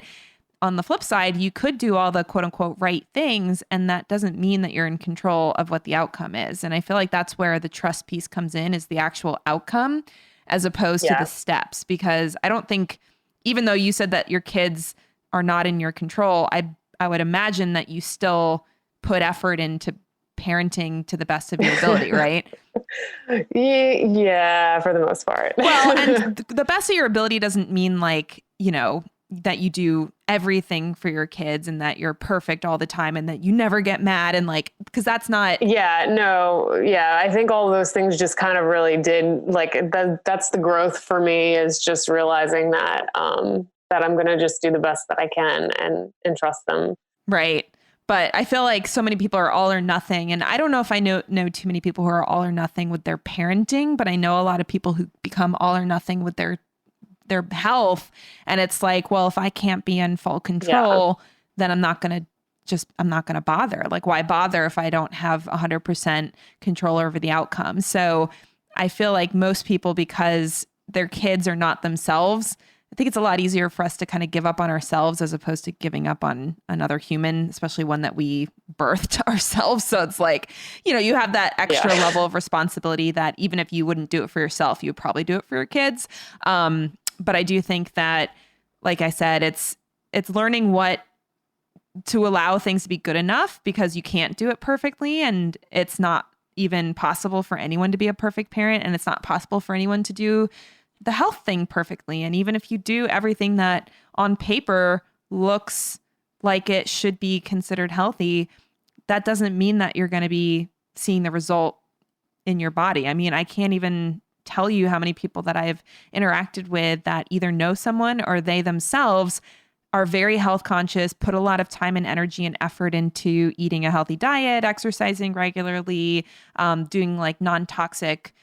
on the flip side, you could do all the quote unquote right things, and that doesn't mean that you're in control of what the outcome is. And I feel like that's where the trust piece comes in, is the actual outcome as opposed to the steps. Because I don't think, even though you said that your kids are not in your control, I would imagine that you still put effort into parenting to the best of your ability, right?
Yeah, for the most part.
Well, and the best of your ability doesn't mean like, that you do everything for your kids and that you're perfect all the time and that you never get mad and like, because that's not.
Yeah, no. Yeah. I think all those things just kind of really did like that's the growth for me, is just realizing that, that I'm going to just do the best that I can and trust them.
Right. But I feel like so many people are all or nothing. And I don't know if I know too many people who are all or nothing with their parenting, but I know a lot of people who become all or nothing with their health. And it's like, well, if I can't be in full control, then I'm not going to bother. Like, why bother if I don't have 100% control over the outcome? So I feel like most people, because their kids are not themselves, I think it's a lot easier for us to kind of give up on ourselves as opposed to giving up on another human, especially one that we birthed ourselves. So it's like, you have that extra level of responsibility that even if you wouldn't do it for yourself, you would probably do it for your kids. But I do think that, like I said, it's learning what to allow things to be good enough, because you can't do it perfectly. And it's not even possible for anyone to be a perfect parent. And it's not possible for anyone to do the health thing perfectly. And even if you do everything that on paper looks like it should be considered healthy, that doesn't mean that you're going to be seeing the result in your body. I mean, I can't even tell you how many people that I've interacted with that either know someone or they themselves are very health conscious, put a lot of time and energy and effort into eating a healthy diet, exercising regularly, doing like non-toxic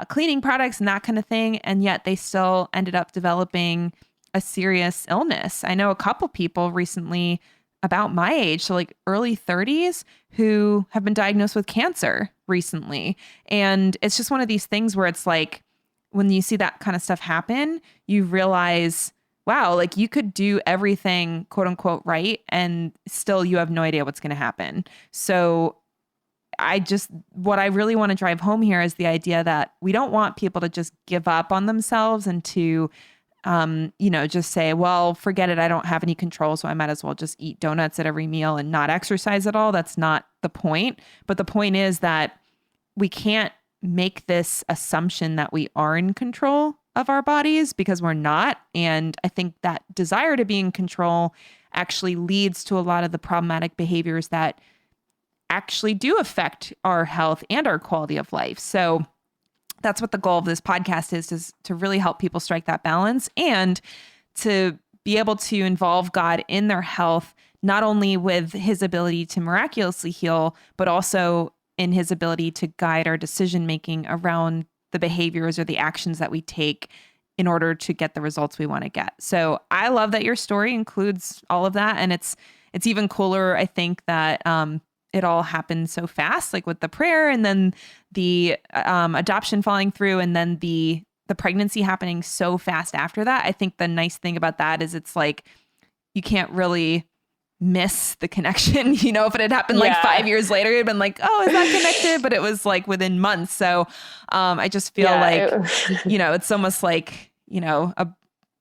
cleaning products and that kind of thing. And yet they still ended up developing a serious illness. I know a couple people recently about my age, so like early 30s, who have been diagnosed with cancer recently. And it's just one of these things where it's like, when you see that kind of stuff happen, you realize, wow, like you could do everything quote unquote right, and still you have no idea what's going to happen. So what I really want to drive home here is the idea that we don't want people to just give up on themselves and to, just say, well, forget it. I don't have any control, so I might as well just eat donuts at every meal and not exercise at all. That's not the point. But the point is that we can't make this assumption that we are in control of our bodies, because we're not. And I think that desire to be in control actually leads to a lot of the problematic behaviors that actually do affect our health and our quality of life. So that's what the goal of this podcast is to really help people strike that balance and to be able to involve God in their health, not only with his ability to miraculously heal, but also in his ability to guide our decision-making around the behaviors or the actions that we take in order to get the results we want to get. So I love that your story includes all of that. And it's even cooler, I think, that it all happened so fast, like with the prayer and then the adoption falling through and then the pregnancy happening so fast after that. I think the nice thing about that is it's like you can't really miss the connection. If it had happened like 5 years later, it'd been like, oh, is that connected? But it was like within months. So I just feel like, it's almost like, a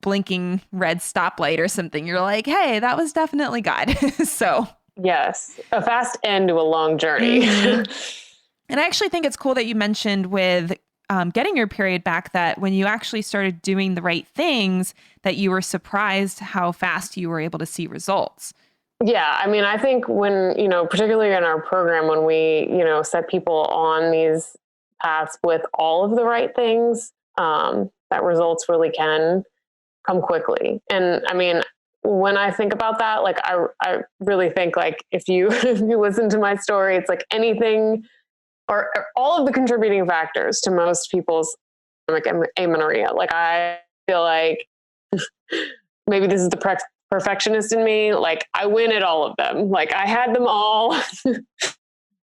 blinking red stoplight or something. You're like, hey, that was definitely God. So
yes, a fast end to a long journey.
Mm-hmm. And I actually think it's cool that you mentioned with getting your period back that when you actually started doing the right things, that you were surprised how fast you were able to see results.
Yeah. I mean, I think when, particularly in our program, when we, set people on these paths with all of the right things, that results really can come quickly. And I mean, when I think about that, like, I really think like if you listen to my story, it's like anything or all of the contributing factors to most people's amenorrhea. Like, I feel like maybe this is the perfectionist in me. Like, I win at all of them. Like, I had them all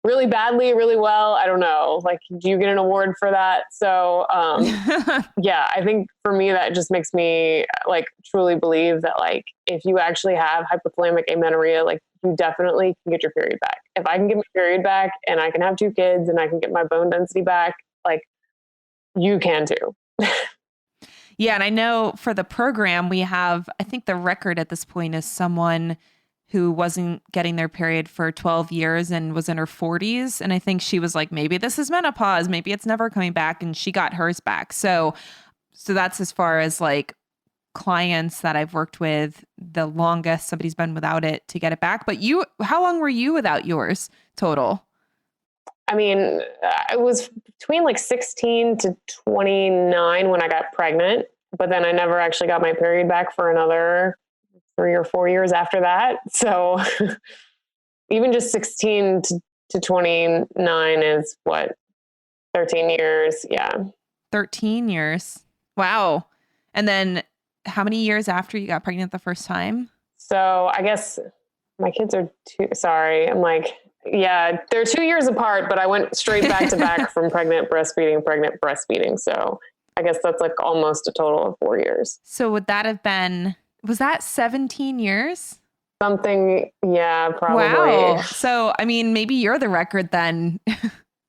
really badly, really well. I don't know. Like, do you get an award for that? So, yeah, I think for me, that just makes me like truly believe that like, if you actually have hypothalamic amenorrhea, like you definitely can get your period back. If I can get my period back and I can have 2 kids and I can get my bone density back, like you can too.
Yeah. And I know for the program we have, I think the record at this point is someone who wasn't getting their period for 12 years and was in her 40s. And I think she was like, maybe this is menopause, maybe it's never coming back. And she got hers back. So that's as far as like clients that I've worked with, the longest somebody's been without it to get it back. But how long were you without yours total?
I mean, it was between like 16 to 29 when I got pregnant, but then I never actually got my period back for another 3 or 4 years after that. So even just 16 to 29 is what, 13 years. Yeah.
13 years. Wow. And then how many years after you got pregnant the first time?
So I guess my kids are sorry. I'm like, yeah, they're 2 years apart, but I went straight back to back from pregnant, breastfeeding. So I guess that's like almost a total of 4 years.
So would that have been, was that 17 years?
Something, yeah, probably.
Wow. So, I mean, maybe you're the record then.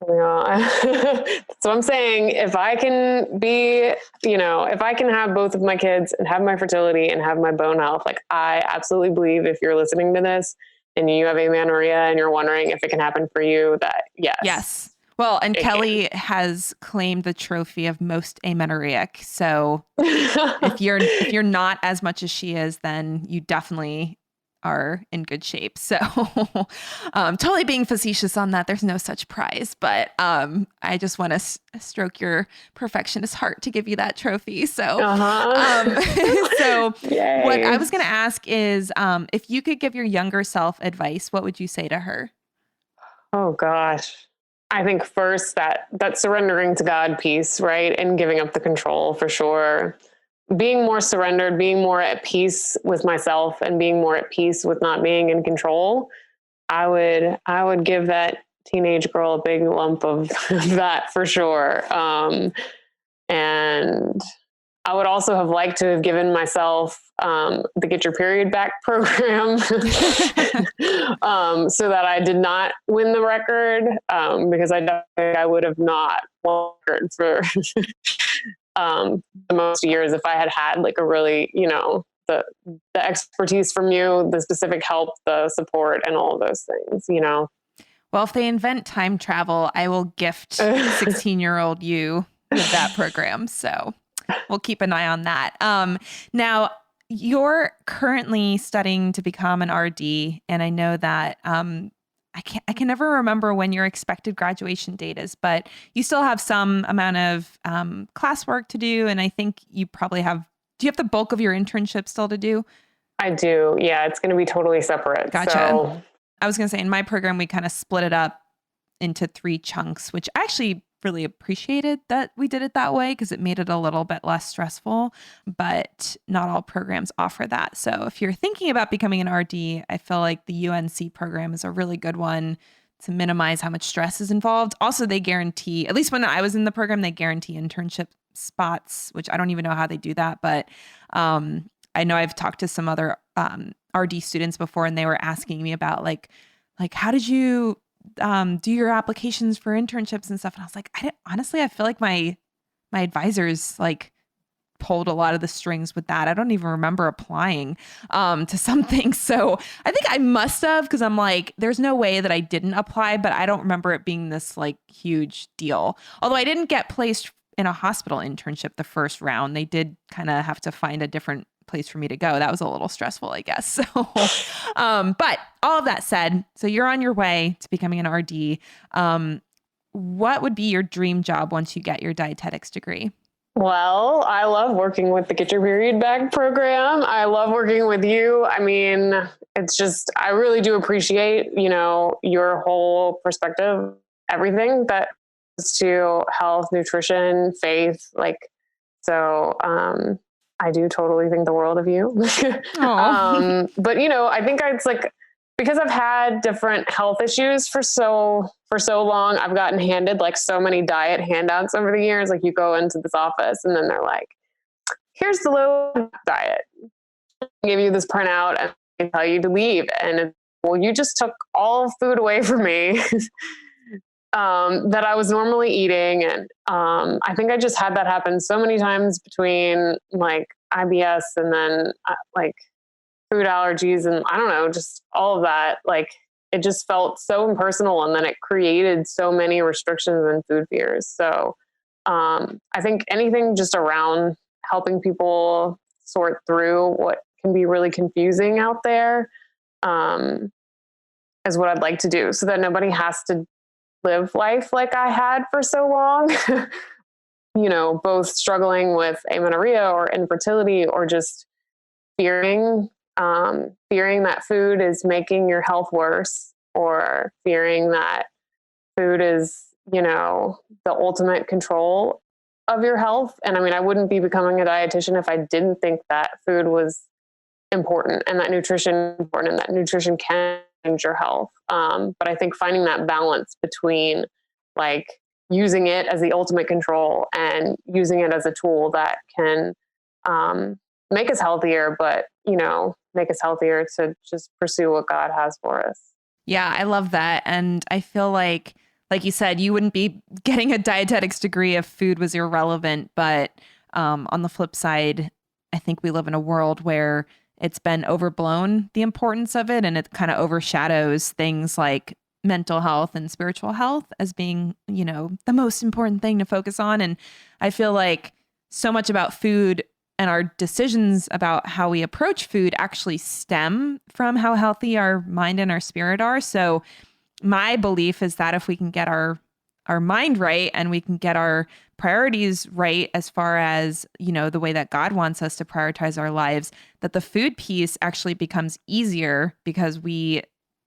Yeah. That's what I'm saying. If I can be, if I can have both of my kids and have my fertility and have my bone health, like I absolutely believe if you're listening to this and you have amenorrhea and you're wondering if it can happen for you, that yes.
Yes. Well, and Kelly has claimed the trophy of most amenorrheic. So if you're not as much as she is, then you definitely are in good shape. So totally being facetious on that. There's no such prize, but I just want to stroke your perfectionist heart to give you that trophy. So, so
Yay.
What I was going to ask is if you could give your younger self advice, what would you say to her?
Oh gosh. I think first that surrendering to God piece, right? And giving up the control for sure. Being more surrendered, being more at peace with myself and being more at peace with not being in control. I would give that teenage girl a big lump of that for sure. And I would also have liked to have given myself the Get Your Period Back program so that I did not win the record because I don't think I would have not won the record for the most years if I had like a really, the expertise from you, the specific help, the support, and all of those things,
Well, if they invent time travel, I will gift 16-year-old you with that program. So we'll keep an eye on that. Now, you're currently studying to become an RD, and I know that I can never remember when your expected graduation date is, but you still have some amount of classwork to do, and I think you probably have. Do you have the bulk of your internship still to do?
I do. Yeah, it's going to be totally separate.
Gotcha.
So
I was going to say in my program, we kind of split it up into 3 chunks, which I actually really appreciated that we did it that way because it made it a little bit less stressful, but not all programs offer that. So if you're thinking about becoming an RD, I feel like the UNC program is a really good one to minimize how much stress is involved. Also, they guarantee, at least when I was in the program, they guarantee internship spots, which I don't even know how they do that. But I know I've talked to some other RD students before, and they were asking me about like how did you do your applications for internships and stuff? And I was like, honestly, I feel like my advisors like pulled a lot of the strings with that. I don't even remember applying to something. So I think I must have, because I'm like, there's no way that I didn't apply, but I don't remember it being this like huge deal. Although I didn't get placed in a hospital internship the first round. They did kind of have to find a different place for me to go. That was a little stressful, I guess. So, but all of that said, so you're on your way to becoming an RD. What would be your dream job once you get your dietetics degree?
Well, I love working with the Get Your Period Back program. I love working with you. I mean, it's just, I really do appreciate, your whole perspective, everything that is to health, nutrition, faith, so, I do totally think the world of you. But, I think it's like, because I've had different health issues for so long, I've gotten handed like so many diet handouts over the years. Like you go into this office and then they're like, here's the low diet. I give you this printout and they tell you to leave. And it's, well, you just took all food away from me that I was normally eating. And I think I just had that happen so many times between like IBS and then like food allergies and I don't know, just all of that. Like it just felt so impersonal, and then it created so many restrictions and food fears. So I think anything just around helping people sort through what can be really confusing out there, is what I'd like to do, so that nobody has to live life like I had for so long. Both struggling with amenorrhea or infertility, or just fearing that food is making your health worse, or fearing that food is, the ultimate control of your health. And I mean, I wouldn't be becoming a dietitian if I didn't think that food was important, and that nutrition is important, and that nutrition can change your health. But I think finding that balance between like using it as the ultimate control and using it as a tool that can make us healthier, but, make us healthier to just pursue what God has for us.
Yeah, I love that. And I feel like you said, you wouldn't be getting a dietetics degree if food was irrelevant. But on the flip side, I think we live in a world where it's been overblown, the importance of it, and it kind of overshadows things like mental health and spiritual health as being, the most important thing to focus on. And I feel like so much about food and our decisions about how we approach food actually stem from how healthy our mind and our spirit are. So my belief is that if we can get our mind right, and we can get our priorities right as far as, the way that God wants us to prioritize our lives, that the food piece actually becomes easier, because we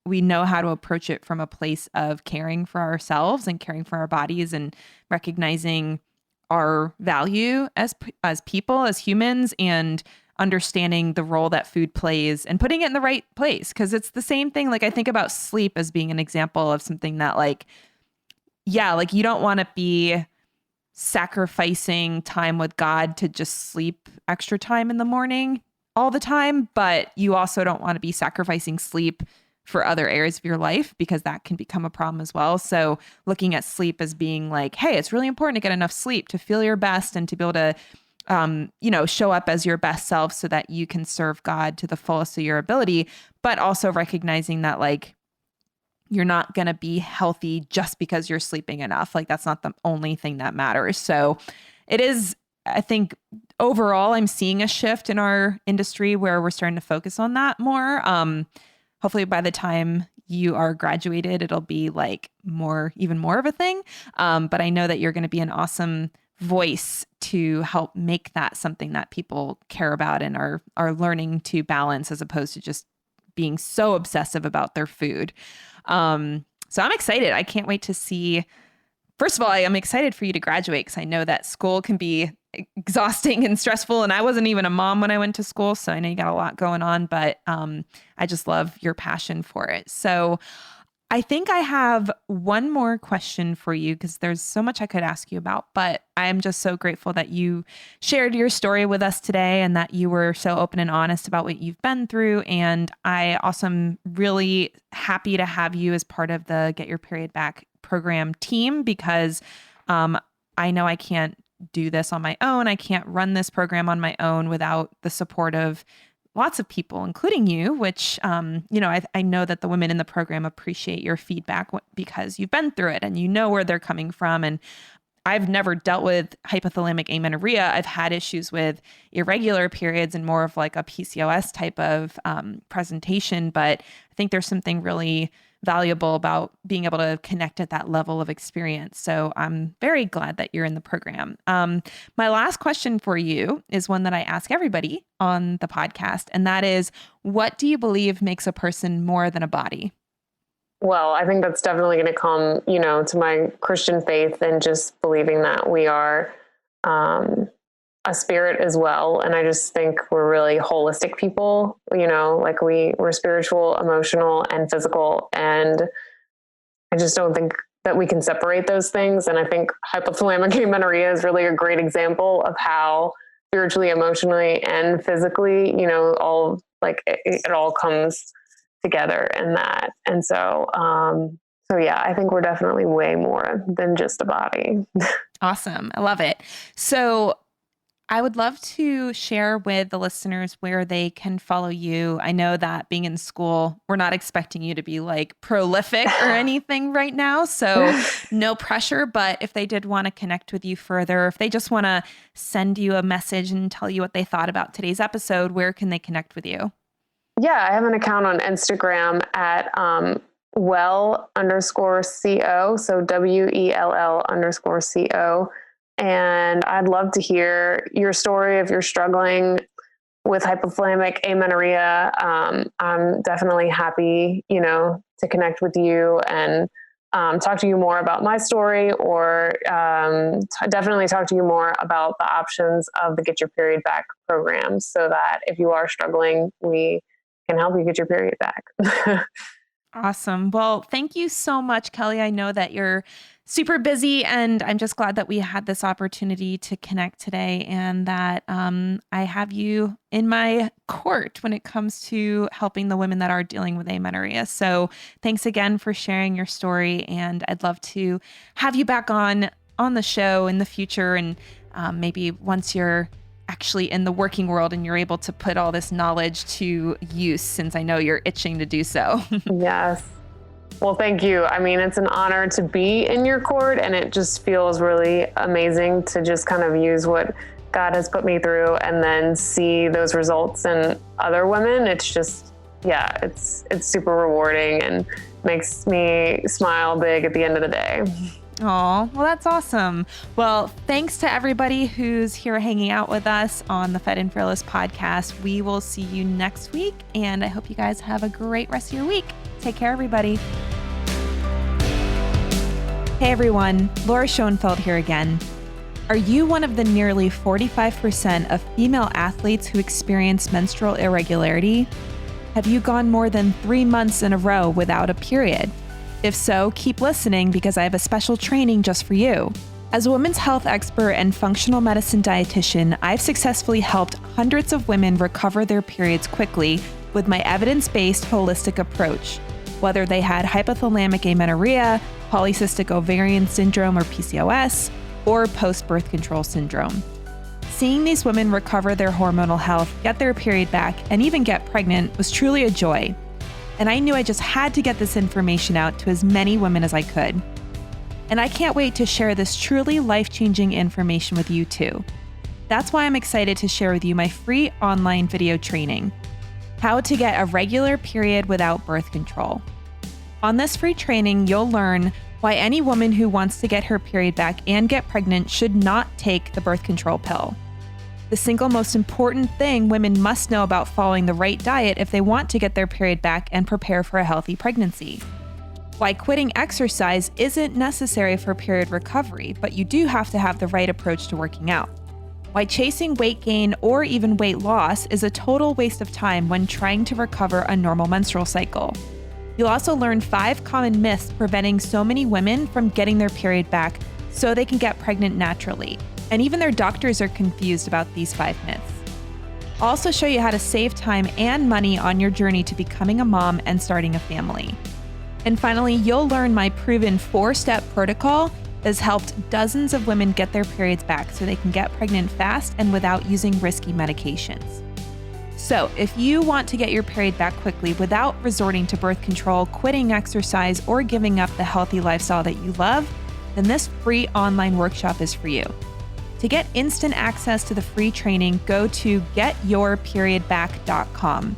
know how to approach it from a place of caring for ourselves and caring for our bodies, and recognizing our value as people, as humans, and understanding the role that food plays and putting it in the right place. Because it's the same thing. Like, I think about sleep as being an example of something that you don't want to be sacrificing time with God to just sleep extra time in the morning all the time, but you also don't want to be sacrificing sleep for other areas of your life, because that can become a problem as well. So looking at sleep as being like, hey, it's really important to get enough sleep to feel your best and to be able to show up as your best self so that you can serve God to the fullest of your ability, but also recognizing that you're not going to be healthy just because you're sleeping enough. That's not the only thing that matters. So it is, I think overall, I'm seeing a shift in our industry where we're starting to focus on that more. Hopefully by the time you are graduated, it'll be even more of a thing. But I know that you're going to be an awesome voice to help make that something that people care about and are learning to balance, as opposed to just being so obsessive about their food. So I'm excited. I can't wait to see. First of all, I am excited for you to graduate, because I know that school can be exhausting and stressful. And I wasn't even a mom when I went to school, so I know you got a lot going on, but I just love your passion for it. So I think I have one more question for you, because there's so much I could ask you about, but I'm just so grateful that you shared your story with us today, and that you were so open and honest about what you've been through. And I also am really happy to have you as part of the Get Your Period Back program team, because I know I can't do this on my own. I can't run this program on my own without the support of lots of people, including you, which, I know that the women in the program appreciate your feedback because you've been through it and you know where they're coming from. And I've never dealt with hypothalamic amenorrhea. I've had issues with irregular periods and more of a PCOS type of presentation. But I think there's something really valuable about being able to connect at that level of experience. So I'm very glad that you're in the program. My last question for you is one that I ask everybody on the podcast, and that is, what do you believe makes a person more than a body?
Well, I think that's definitely going to come, to my Christian faith, and just believing that we are a spirit as well. And I just think we're really holistic people, we're spiritual, emotional, and physical. And I just don't think that we can separate those things. And I think hypothalamic amenorrhea is really a great example of how spiritually, emotionally, and physically, all it all comes together in that. And so yeah, I think we're definitely way more than just a body.
Awesome. I love it. So I would love to share with the listeners where they can follow you. I know that being in school, we're not expecting you to be like prolific or anything right now. So no pressure. But if they did want to connect with you further, if they just want to send you a message and tell you what they thought about today's episode, where can they connect with you?
Yeah, I have an account on Instagram at well_co. So WELL_CO. And I'd love to hear your story if you're struggling with hypothalamic amenorrhea. I'm definitely happy, to connect with you and talk to you more about my story, or definitely talk to you more about the options of the Get Your Period Back program, so that if you are struggling, we can help you get your period back.
Awesome. Well, thank you so much, Kelly. I know that you're super busy, and I'm just glad that we had this opportunity to connect today, and that I have you in my court when it comes to helping the women that are dealing with amenorrhea. So thanks again for sharing your story, and I'd love to have you back on the show in the future, and maybe once you're actually in the working world and you're able to put all this knowledge to use, since I know you're itching to do so.
Yes. Well, thank you. I mean, it's an honor to be in your court, and it just feels really amazing to just kind of use what God has put me through and then see those results in other women. It's just, it's super rewarding and makes me smile big at the end of the day.
Oh, well, that's awesome. Well, thanks to everybody who's here hanging out with us on the Fed and Fearless podcast. We will see you next week, and I hope you guys have a great rest of your week. Take care, everybody. Hey, everyone. Laura Schoenfeld here again. Are you one of the nearly 45% of female athletes who experience menstrual irregularity? Have you gone more than 3 months in a row without a period? If so, keep listening, because I have a special training just for you. As a women's health expert and functional medicine dietitian, I've successfully helped hundreds of women recover their periods quickly with my evidence-based holistic approach, whether they had hypothalamic amenorrhea, polycystic ovarian syndrome or PCOS, or post-birth control syndrome. Seeing these women recover their hormonal health, get their period back, and even get pregnant was truly a joy. And I knew I just had to get this information out to as many women as I could. And I can't wait to share this truly life-changing information with you too. That's why I'm excited to share with you my free online video training, How to Get a Regular Period Without Birth Control. On this free training, you'll learn why any woman who wants to get her period back and get pregnant should not take the birth control pill. The single most important thing women must know about following the right diet if they want to get their period back and prepare for a healthy pregnancy. Why quitting exercise isn't necessary for period recovery, but you do have to have the right approach to working out. Why chasing weight gain or even weight loss is a total waste of time when trying to recover a normal menstrual cycle. You'll also learn 5 common myths preventing so many women from getting their period back so they can get pregnant naturally. And even their doctors are confused about these 5 myths. I'll also show you how to save time and money on your journey to becoming a mom and starting a family. And finally, you'll learn my proven 4-step protocol that has helped dozens of women get their periods back so they can get pregnant fast and without using risky medications. So if you want to get your period back quickly without resorting to birth control, quitting exercise, or giving up the healthy lifestyle that you love, then this free online workshop is for you. To get instant access to the free training, go to getyourperiodback.com.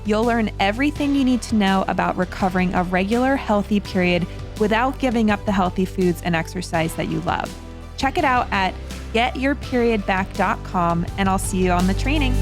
You'll learn everything you need to know about recovering a regular, healthy period without giving up the healthy foods and exercise that you love. Check it out at getyourperiodback.com, and I'll see you on the training.